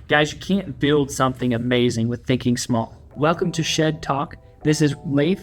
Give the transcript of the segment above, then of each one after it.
Guys, you can't build something amazing with thinking small. Welcome to Shed Talk. This is Leif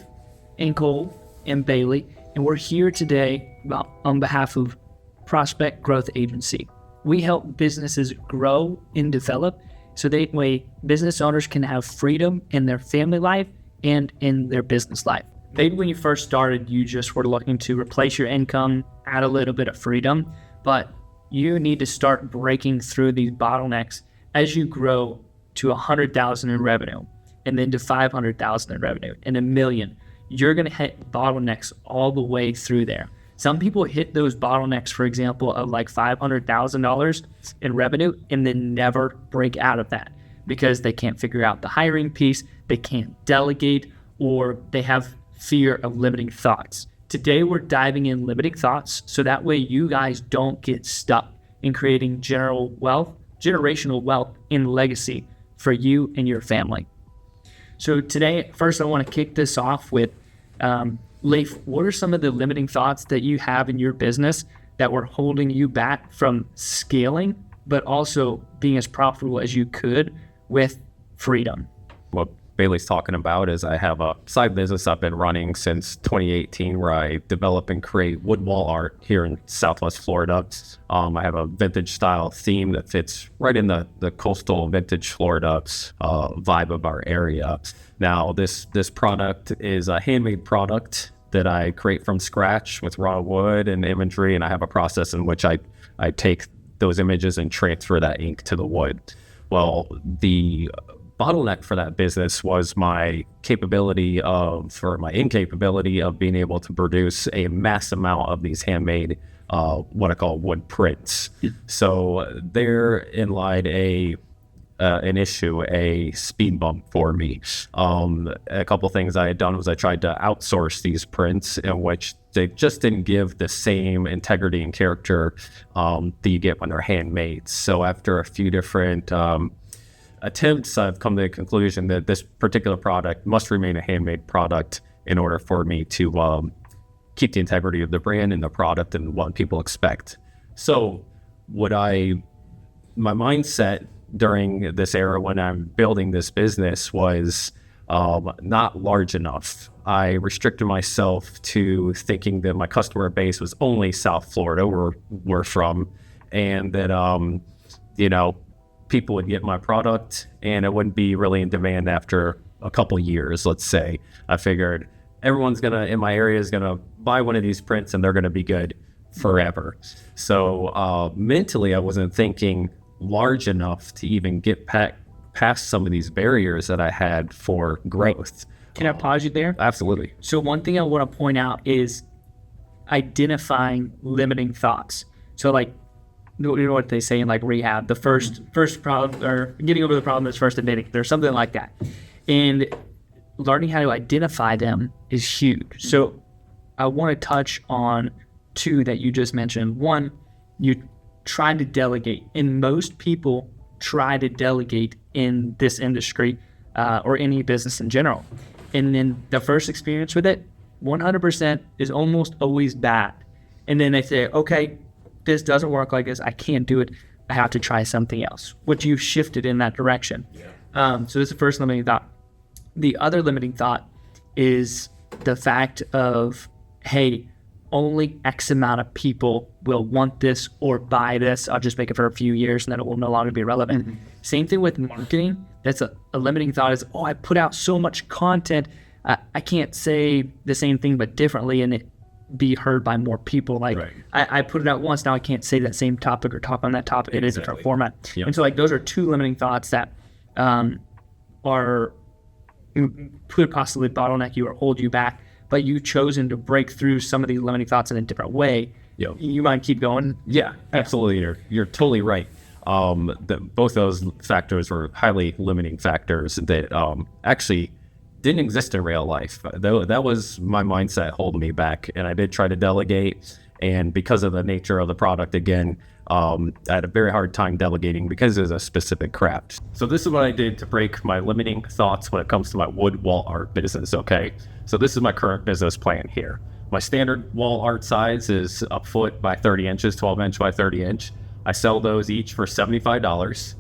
and Cole and Bailey, and we're here today on behalf of Prospect Growth Agency. We help businesses grow and develop so that way business owners can have freedom in their family life and in their business life. Maybe when you first started, you just were looking to replace your income, add a little bit of freedom, but you need to start breaking through these bottlenecks as you grow to 100,000 in revenue, and then to 500,000 in revenue, and $1 million. You're going to hit bottlenecks all the way through there. Some people hit those bottlenecks, for example, of like $500,000 in revenue, and then never break out of that because they can't figure out the hiring piece, they can't delegate, or they have fear of limiting thoughts. Today, we're diving in limiting thoughts so that way you guys don't get stuck in creating generational wealth and legacy for you and your family. So today, first I want to kick this off with, Leif, what are some of the limiting thoughts that you have in your business that were holding you back from scaling, but also being as profitable as you could with freedom? What Bailey's talking about is I have a side business I've been running since 2018 where I develop and create wood wall art here in Southwest Florida. I have a vintage style theme that fits right in the coastal vintage Florida vibe of our area. Now, this product is a handmade product that I create from scratch with raw wood and imagery, and I have a process in which I take those images and transfer that ink to the wood. Well, the bottleneck for that business was my incapability of being able to produce a mass amount of these handmade, what I call wood prints. So therein lied a speed bump for me. A couple things I had done was I tried to outsource these prints in which they just didn't give the same integrity and character that you get when they're handmade. So after a few different attempts, I've come to the conclusion that this particular product must remain a handmade product in order for me to keep the integrity of the brand and the product and what people expect. So my mindset during this era when I'm building this business was not large enough. I restricted myself to thinking that my customer base was only South Florida, where we're from, and that, people would get my product and it wouldn't be really in demand after a couple years, let's say. I figured everyone's in my area is gonna buy one of these prints and they're gonna be good forever. So mentally, I wasn't thinking large enough to even get past some of these barriers that I had for growth. Can I pause you there? Absolutely. So one thing I want to point out is identifying limiting thoughts. So like, you know what they say in like rehab, the first problem, or getting over the problem is first admitting. There's something like that. And learning how to identify them is huge. So I want to touch on two that you just mentioned. One, you try to delegate, and most people try to delegate in this industry or any business in general. And then the first experience with it, 100% is almost always bad. And then they say, okay, this doesn't work like this. I can't do it. I have to try something else, which you've shifted in that direction. So this is the first limiting thought. The other limiting thought is the fact of, hey, only X amount of people will want this or buy this. I'll just make it for a few years and then it will no longer be relevant. Mm-hmm. Same thing with marketing. That's a limiting thought is, I put out so much content. I can't say the same thing but differently and it be heard by more people. Like right. I put it out once, now I can't say that same topic or talk on that topic. It is a different format. Yep. And so like those are two limiting thoughts that could possibly bottleneck you or hold you back, but you've chosen to break through some of these limiting thoughts in a different way. Yep. You mind keep going? Yeah, absolutely. You're totally right. Both those factors were highly limiting factors that actually didn't exist in real life. That was my mindset holding me back, and I did try to delegate, and because of the nature of the product, again, I had a very hard time delegating because it's a specific craft. So this is what I did to break my limiting thoughts when it comes to my wood wall art business, okay? So this is my current business plan here. My standard wall art size is a foot by 30 inches, 12 inch by 30 inch. I sell those each for $75.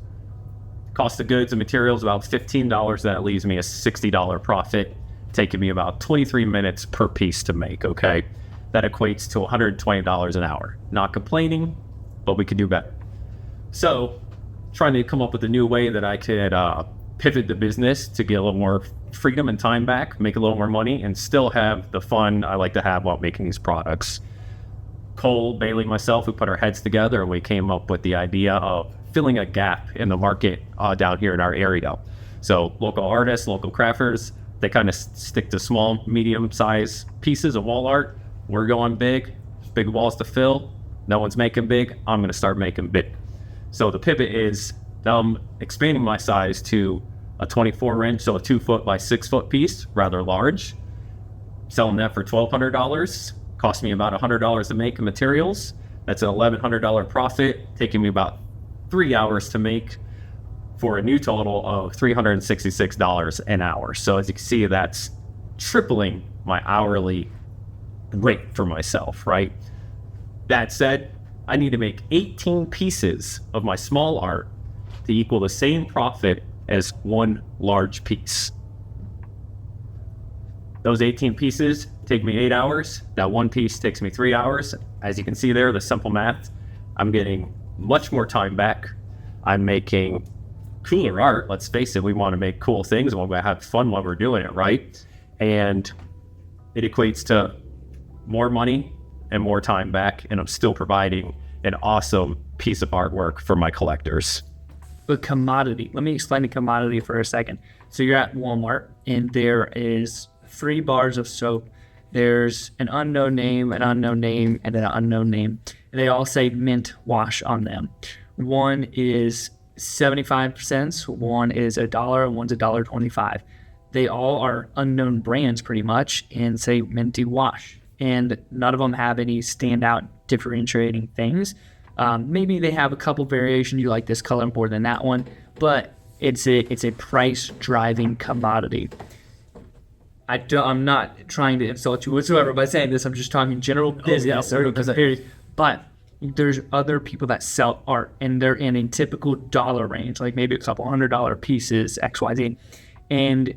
Cost of goods and materials about $15. That leaves me a $60 profit, taking me about 23 minutes per piece to make, okay? That equates to $120 an hour. Not complaining, but we could do better. So, trying to come up with a new way that I could pivot the business to get a little more freedom and time back, make a little more money, and still have the fun I like to have while making these products. Cole, Bailey, myself, we put our heads together and we came up with the idea of filling a gap in the market down here in our area. So local artists, local crafters, they kind of stick to small, medium-sized pieces of wall art. We're going big walls to fill. No one's making big. I'm going to start making big. So the pivot is expanding my size to a 24-inch, so a 2-foot by 6-foot piece, rather large. Selling that for $1,200. Cost me about $100 to make in materials. That's an $1,100 profit, taking me about 3 hours to make, for a new total of $366 an hour. So as you can see, that's tripling my hourly rate for myself, right? That said, I need to make 18 pieces of my small art to equal the same profit as one large piece. Those 18 pieces take me 8 hours. That one piece takes me 3 hours. As you can see there, the simple math, I'm getting much more time back. I'm making cooler art. Let's face it, we want to make cool things. We want to have fun while we're doing it, right? And it equates to more money and more time back, and I'm still providing an awesome piece of artwork for my collectors. The commodity. Let me explain the commodity for a second. So you're at Walmart and there is 3 bars of soap. There's an unknown name, and an unknown name. And they all say mint wash on them. One is 75 cents, one is $1, and one's $1.25. They all are unknown brands pretty much and say minty wash. And none of them have any standout differentiating things. Maybe they have a couple variations. You like this color more than that one, but it's a price driving commodity. I'm not trying to insult you whatsoever by saying this. I'm just talking general business. But there's other people that sell art and they're in a typical dollar range, like maybe a couple $100 pieces, XYZ. And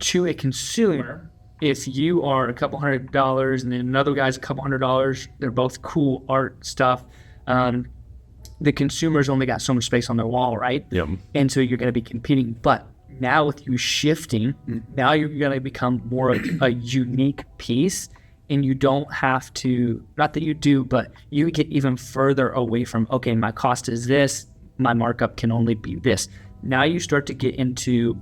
to a consumer, if you are a couple $100 and then another guy's a couple $100, they're both cool art stuff. The consumer's only got so much space on their wall, right? Yep. And so you're going to be competing. But now with you shifting, now you're going to become more of a unique piece, and you don't have to, not that you do, but you get even further away from, okay, my cost is this, my markup can only be this. Now you start to get into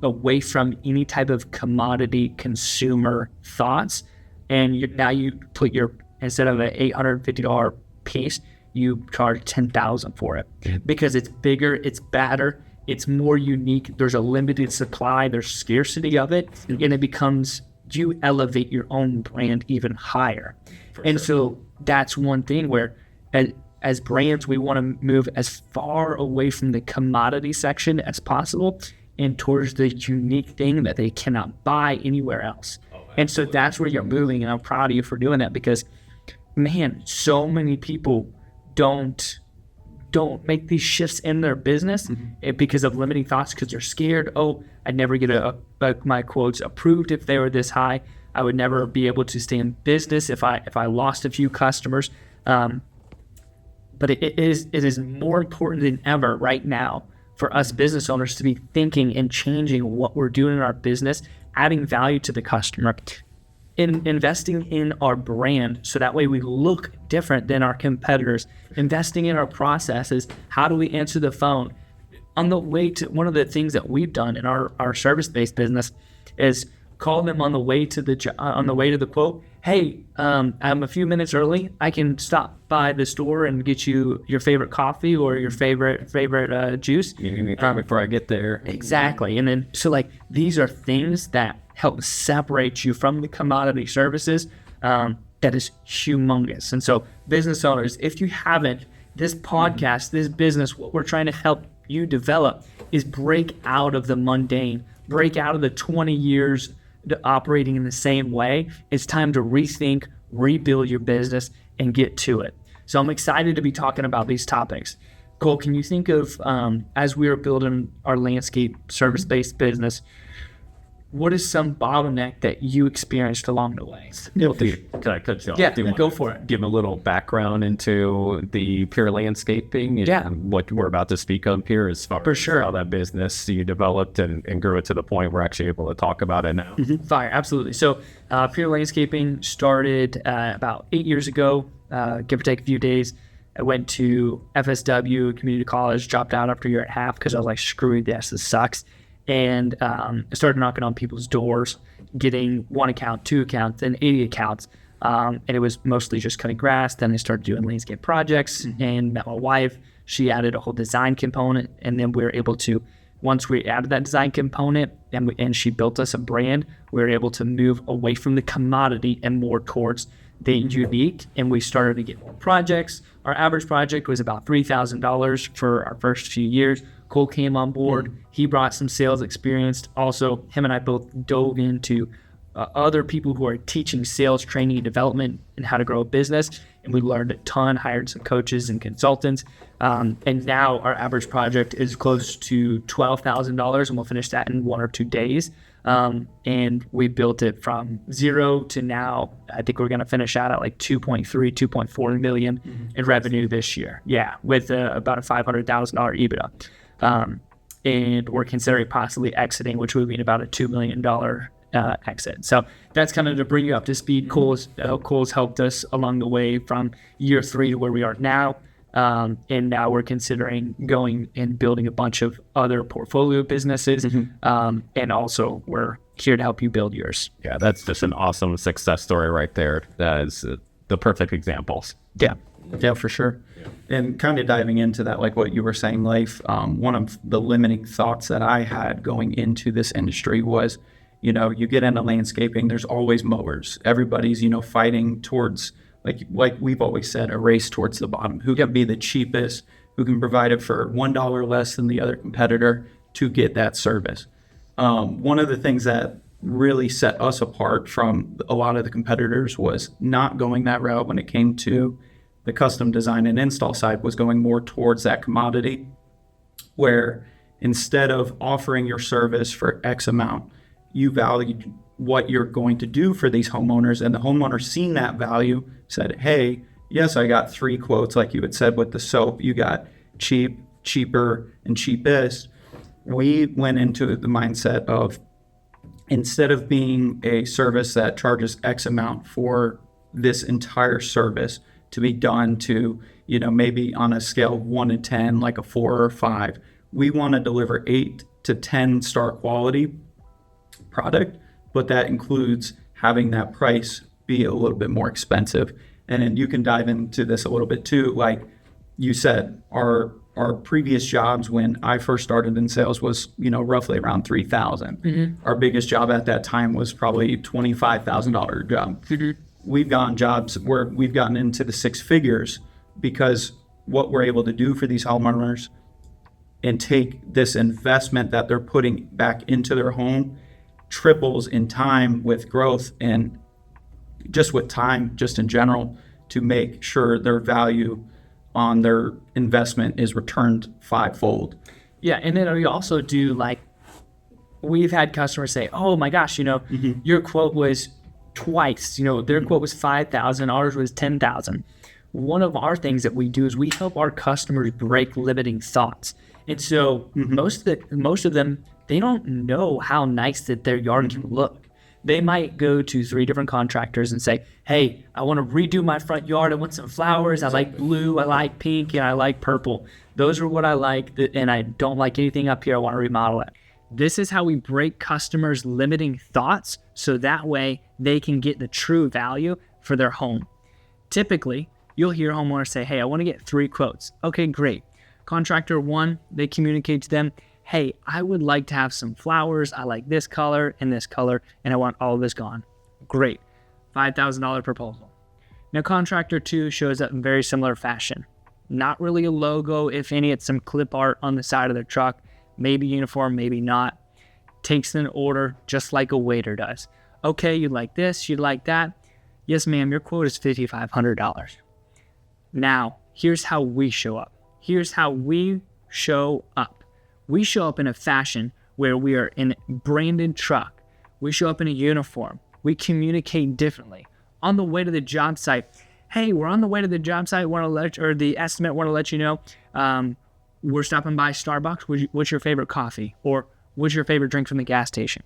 away from any type of commodity consumer thoughts, and now you put your, instead of an $850 piece, you charge $10,000 for it because it's bigger, it's badder, it's more unique. There's a limited supply, there's scarcity of it, and it becomes, you elevate your own brand even higher. So that's one thing where as brands, we want to move as far away from the commodity section as possible and towards the unique thing that they cannot buy anywhere else. And so that's where you're moving, and I'm proud of you for doing that because, man, so many people don't make these shifts in their business because of limiting thoughts, because they're scared. Oh, I'd never get my quotes approved if they were this high. I would never be able to stay in business if I lost a few customers. But it is more important than ever right now for us business owners to be thinking and changing what we're doing in our business, adding value to the customer, investing in our brand so that way we look different than our competitors, investing in our processes. How do we answer the phone? On the way to, one of the things that we've done in our service-based business is call them on the way to the quote. Hey, I'm a few minutes early. I can stop by the store and get you your favorite coffee or your favorite juice. You give me time before I get there. Exactly. And then, so like, these are things that help separate you from the commodity services. That is humongous. And so business owners, if you haven't, this podcast, this business, what we're trying to help you develop is break out of the mundane, break out of the 20 years operating in the same way. It's time to rethink, rebuild your business, and get to it. So I'm excited to be talking about these topics. Cole, can you think of, as we were building our landscape service-based business, what is some bottleneck that you experienced along the way? Can I cut you off? Yeah, Do you want go to for it. Give a little background into the Pure Landscaping and what we're about to speak of here as far For as sure. how that business you developed and grew it to the point we're actually able to talk about it now. Fire, absolutely. So, Pure Landscaping started about 8 years ago, give or take a few days. I went to FSW, community college, dropped out after a year and a half because I was like, screw this, this sucks. And I started knocking on people's doors, getting 1 account, 2 accounts, then 80 accounts. And it was mostly just cutting grass. Then I started doing landscape projects and met my wife. She added a whole design component. And then we were able to, once we added that design component and she built us a brand, we were able to move away from the commodity and more towards the unique. And we started to get more projects. Our average project was about $3,000 for our first few years. Cole came on board. He brought some sales experience. Also, him and I both dove into other people who are teaching sales training and development and how to grow a business. And we learned a ton, hired some coaches and consultants. And now our average project is close to $12,000 and we'll finish that in 1 or 2 days. And we built it from 0 to now. I think we're going to finish out at like 2.4 million in revenue this year. Yeah. With about a $500,000 EBITDA. And we're considering possibly exiting, which would mean about a $2 million exit. So that's kind of to bring you up to speed. Cole's helped us along the way from year 3 to where we are now. And now we're considering going and building a bunch of other portfolio businesses. And also we're here to help you build yours. Yeah, that's just an awesome success story right there. That is the perfect examples. Yeah, for sure. And kind of diving into that, like what you were saying, Leif, one of the limiting thoughts that I had going into this industry was, you get into landscaping, there's always mowers. Everybody's, fighting towards, like we've always said, a race towards the bottom. Who can be the cheapest, who can provide it for $1 less than the other competitor to get that service. One of the things that really set us apart from a lot of the competitors was not going that route when it came to the custom design and install side, was going more towards that commodity, where instead of offering your service for X amount, you valued what you're going to do for these homeowners, and the homeowner seen that value, said, hey, yes, I got 3 quotes, like you had said with the soap, you got cheap, cheaper, and cheapest. We went into the mindset of, instead of being a service that charges X amount for this entire service to be done to, maybe on a scale of 1 to 10, like a 4 or 5, we want to deliver 8 to 10 star quality product, but that includes having that price be a little bit more expensive. And then you can dive into this a little bit too. Like you said, our previous jobs when I first started in sales was, roughly around 3,000. Our biggest job at that time was probably $25,000 job. We've gotten jobs where we've gotten into the 6 figures because what we're able to do for these homeowners and take this investment that they're putting back into their home triples in time with growth and just with time, just in general, to make sure their value on their investment is returned 5-fold. Yeah. And then we also do, like, we've had customers say, oh my gosh, your quote was twice, their quote was 5,000, ours was 10,000. One of our things that we do is we help our customers break limiting thoughts. And so most of them, they don't know how nice that their yard can look. They might go to 3 different contractors and say, hey, I want to redo my front yard. I want some flowers. I like blue, I like pink, and I like purple. Those are what I like, and I don't like anything up here. I want to remodel it. This is how we break customers' limiting thoughts so that way they can get the true value for their home. Typically, you'll hear homeowners say, hey, I want to get 3 quotes. Okay, great. Contractor 1, they communicate to them, hey, I would like to have some flowers. I like this color, and I want all of this gone. Great. $5,000 proposal. Now, contractor 2 shows up in very similar fashion. Not really a logo, if any, it's some clip art on the side of their truck. Maybe uniform, maybe not. Takes an order just like a waiter does. Okay, you'd like this, you'd like that. Yes, ma'am, your quote is $5,500. Now, here's how we show up. Here's how we show up. We show up in a fashion where we are in a branded truck. We show up in a uniform. We communicate differently. On the way to the job site, hey, we're on the way to the job site, the estimate, want to let you know, we're stopping by Starbucks. What's your favorite coffee? Or what's your favorite drink from the gas station?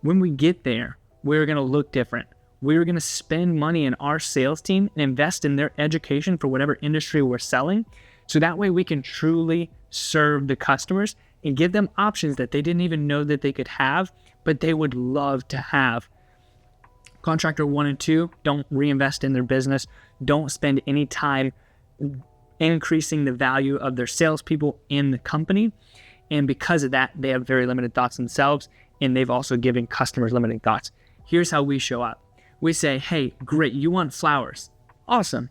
When we get there, we're going to look different. We're going to spend money in our sales team and invest in their education for whatever industry we're selling. So that way we can truly serve the customers and give them options that they didn't even know that they could have, but they would love to have. Contractor 1 and 2, don't reinvest in their business. Don't spend any time increasing the value of their salespeople in the company. And because of that, they have very limited thoughts themselves, and they've also given customers limited thoughts. Here's how we show up. We say, hey, great, you want flowers. Awesome.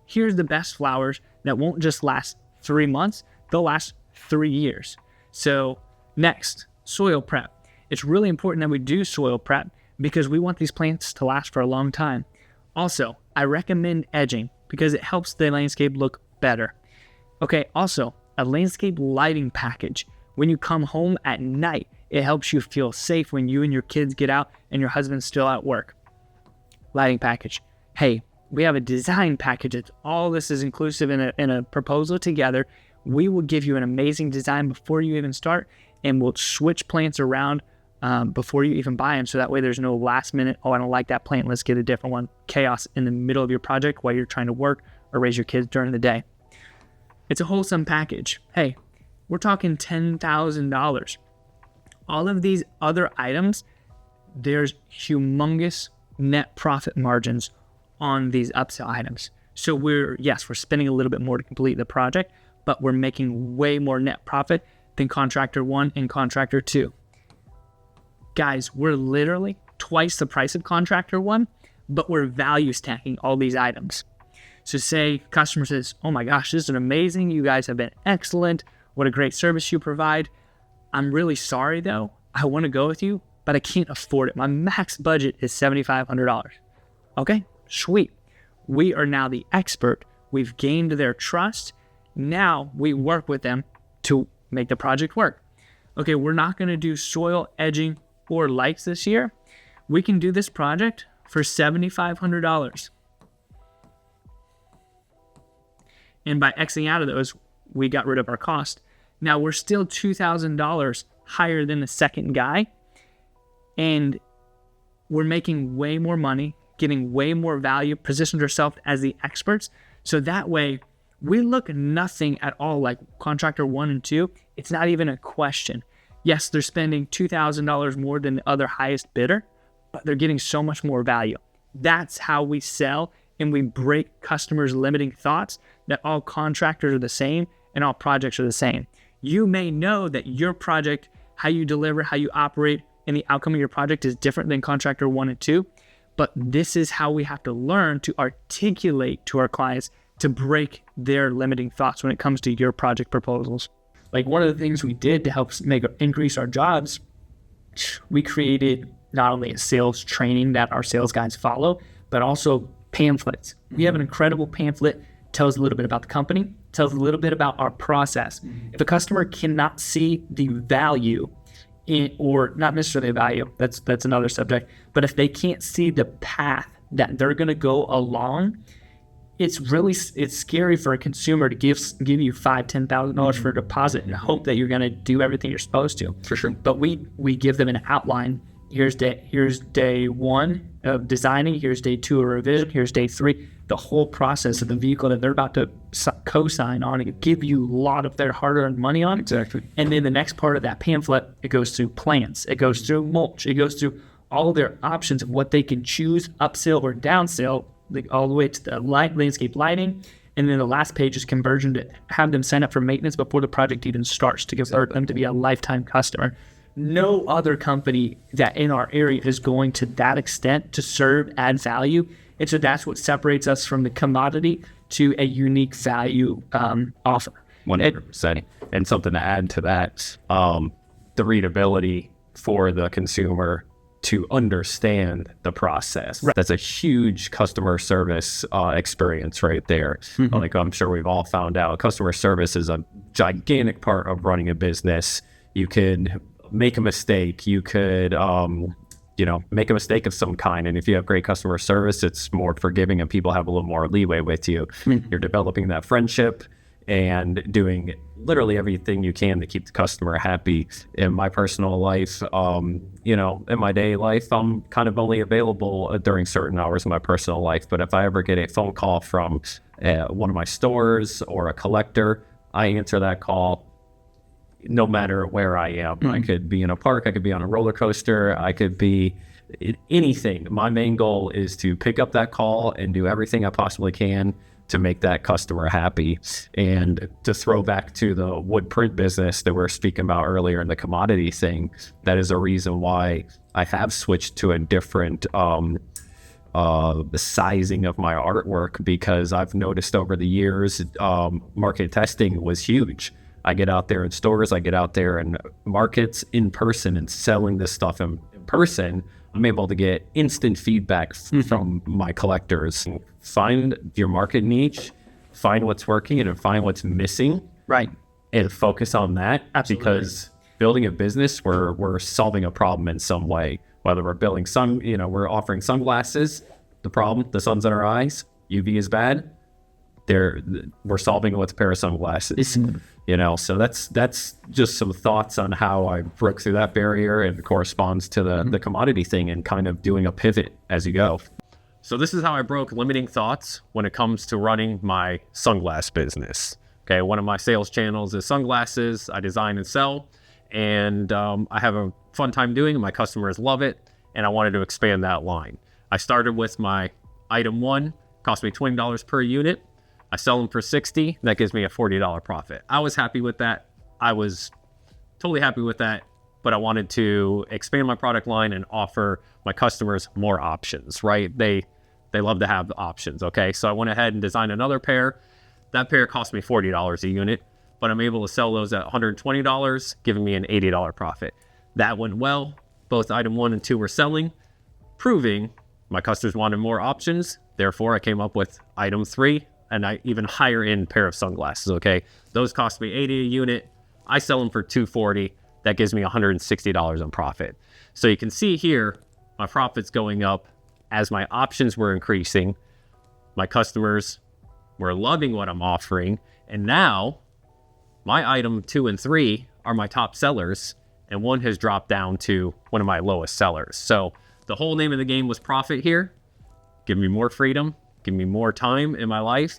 Here's the best flowers that won't just last 3 months, they'll last 3 years. So next, soil prep. It's really important that we do soil prep because we want these plants to last for a long time. Also, I recommend edging because it helps the landscape look better. Okay, also, a landscape lighting package. When you come home at night, it helps you feel safe when you and your kids get out and your husband's still at work. Lighting package. Hey, we have a design package. It's all this is inclusive in a proposal together. We will give you an amazing design before you even start, and we'll switch plants around before you even buy them. So that way there's no last minute, oh, I don't like that plant, let's get a different one. Chaos in the middle of your project while you're trying to work or raise your kids during the day. It's a wholesome package. Hey, we're talking $10,000. All of these other items, there's humongous net profit margins on these upsell items. So we're spending a little bit more to complete the project, but we're making way more net profit than contractor 1 and contractor 2. Guys, we're literally twice the price of contractor 1, but we're value stacking all these items. So say customer says, oh my gosh, this is amazing. You guys have been excellent. What a great service you provide. I'm really sorry though. I want to go with you, but I can't afford it. My max budget is $7,500. Okay, sweet. We are now the expert. We've gained their trust. Now we work with them to make the project work. Okay, we're not going to do soil edging or lights this year. We can do this project for $7,500. And by Xing out of those, we got rid of our cost. Now we're still $2,000 higher than the second guy. And we're making way more money, getting way more value, positioned ourselves as the experts. So that way, we look nothing at all like contractor 1 and 2. It's not even a question. Yes, they're spending $2,000 more than the other highest bidder, but they're getting so much more value. That's how we sell, and we break customers' limiting thoughts that all contractors are the same and all projects are the same. You may know that your project, how you deliver, how you operate, and the outcome of your project is different than contractor 1 and 2, but this is how we have to learn to articulate to our clients to break their limiting thoughts when it comes to your project proposals. Like one of the things we did to help increase our jobs, we created not only a sales training that our sales guys follow, but also pamphlets. We have an incredible pamphlet, tells a little bit about the company, tells a little bit about our process. If a customer cannot see the value or not necessarily value, that's another subject, but if they can't see the path that they're going to go along, it's scary for a consumer to give you $5,000-$10,000 for a deposit and hope that you're going to do everything you're supposed to. For sure. But we give them an outline. Here's day 1 of designing. Here's day 2 of revision. Here's day 3. The whole process of the vehicle that they're about to co-sign on and give you a lot of their hard-earned money on. Exactly. And then the next part of that pamphlet, it goes through plants. It goes through mulch. It goes through all their options of what they can choose, upsell or downsell, all the way to the landscape lighting. And then the last page is conversion to have them sign up for maintenance before the project even starts to convert them to be a lifetime customer. No other company that in our area is going to that extent to serve, add value. And so that's what separates us from the commodity to a unique value offer. 100%. And something to add to that, the readability for the consumer to understand the process. Right. That's a huge customer service experience right there. Like I'm sure we've all found out, customer service is a gigantic part of running a business. You could make a mistake. You could, make a mistake of some kind. And if you have great customer service, it's more forgiving and people have a little more leeway with you. You're developing that friendship and doing literally everything you can to keep the customer happy. In my personal life, in my daily life, I'm kind of only available during certain hours of my personal life. But if I ever get a phone call from one of my stores or a collector, I answer that call no matter where I am. I could be in a park, I could be on a roller coaster, I could be anything. My main goal is to pick up that call and do everything I possibly can to make that customer happy. And to throw back to the wood print business that we were speaking about earlier in the commodity thing, that is a reason why I have switched to a different the sizing of my artwork, because I've noticed over the years market testing was huge. I get out there in stores, I get out there in markets in person and selling this stuff in person. I'm able to get instant feedback from my collectors. Find your market niche, find what's working and find what's missing. Right. And focus on that. Absolutely. Because building a business, we're solving a problem in some way. Whether we're building we're offering sunglasses, the problem, the sun's in our eyes, UV is bad. We're solving it with a pair of sunglasses. So that's just some thoughts on how I broke through that barrier, and it corresponds to the commodity thing and kind of doing a pivot as you go. So this is how I broke limiting thoughts when it comes to running my sunglass business. Okay, one of my sales channels is sunglasses. I design and sell, and I have a fun time doing it. My customers love it, and I wanted to expand that line. I started with my item one, cost me $20 per unit. I sell them for $60. That gives me a $40 profit. I was happy with that. I was totally happy with that, but I wanted to expand my product line and offer my customers more options, right? They love to have the options, okay? So I went ahead and designed another pair. That pair cost me $40 a unit, but I'm able to sell those at $120, giving me an $80 profit. That went well. Both item 1 and 2 were selling, proving my customers wanted more options. Therefore, I came up with item 3, and I even higher end pair of sunglasses, okay? Those cost me $80 a unit. I sell them for $240. That gives me $160 in profit. So you can see here, my profit's going up as my options were increasing. My customers were loving what I'm offering. And now my item 2 and 3 are my top sellers, and 1 has dropped down to one of my lowest sellers. So the whole name of the game was profit here. Give me more freedom. Give me more time in my life.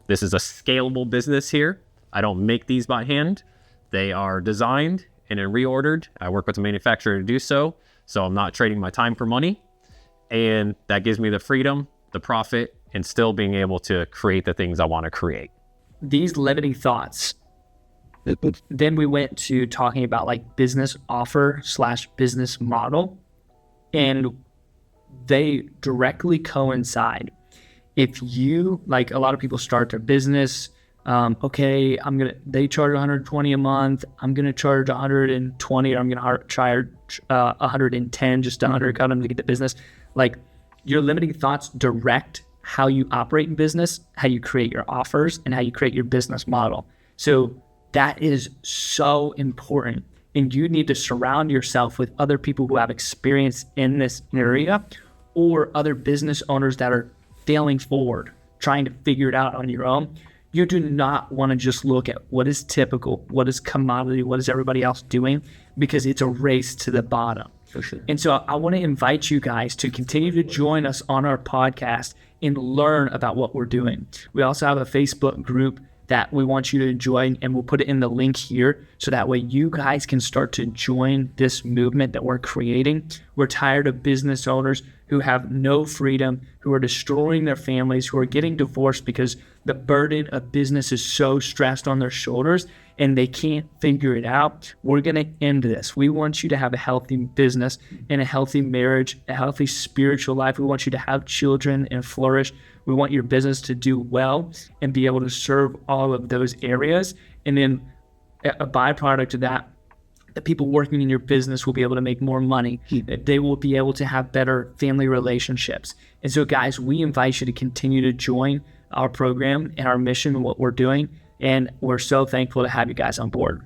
This is a scalable business here. I don't make these by hand. They are designed and then reordered. I work with the manufacturer to do so. So I'm not trading my time for money. And that gives me the freedom, the profit, and still being able to create the things I want to create. These limiting thoughts. Then we went to talking about like business offer / business model. And they directly coincide. If you, like a lot of people start their business, they charge $120 a month. I'm going to charge $120, or I'm going to charge $110 just to undercut them to get the business. Like, your limiting thoughts direct how you operate in business, how you create your offers, and how you create your business model. So that is so important. And you need to surround yourself with other people who have experience in this area, or other business owners that are failing forward, trying to figure it out on your own. You do not want to just look at what is typical, what is commodity, what is everybody else doing, because it's a race to the bottom. For sure. And so I want to invite you guys to continue to join us on our podcast and learn about what we're doing. We also have a Facebook group that we want you to join, and we'll put it in the link here so that way you guys can start to join this movement that we're creating. We're tired of business owners who have no freedom, who are destroying their families, who are getting divorced because the burden of business is so stressed on their shoulders and they can't figure it out. We're going to end this. We want you to have a healthy business and a healthy marriage, a healthy spiritual life. We want you to have children and flourish. We want your business to do well and be able to serve all of those areas. And then a byproduct of that, The people working in your business will be able to make more money. They will be able to have better family relationships. And so, guys, we invite you to continue to join our program and our mission and what we're doing. And we're so thankful to have you guys on board.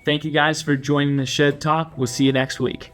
Thank you guys for joining the Shed Talk. We'll see you next week.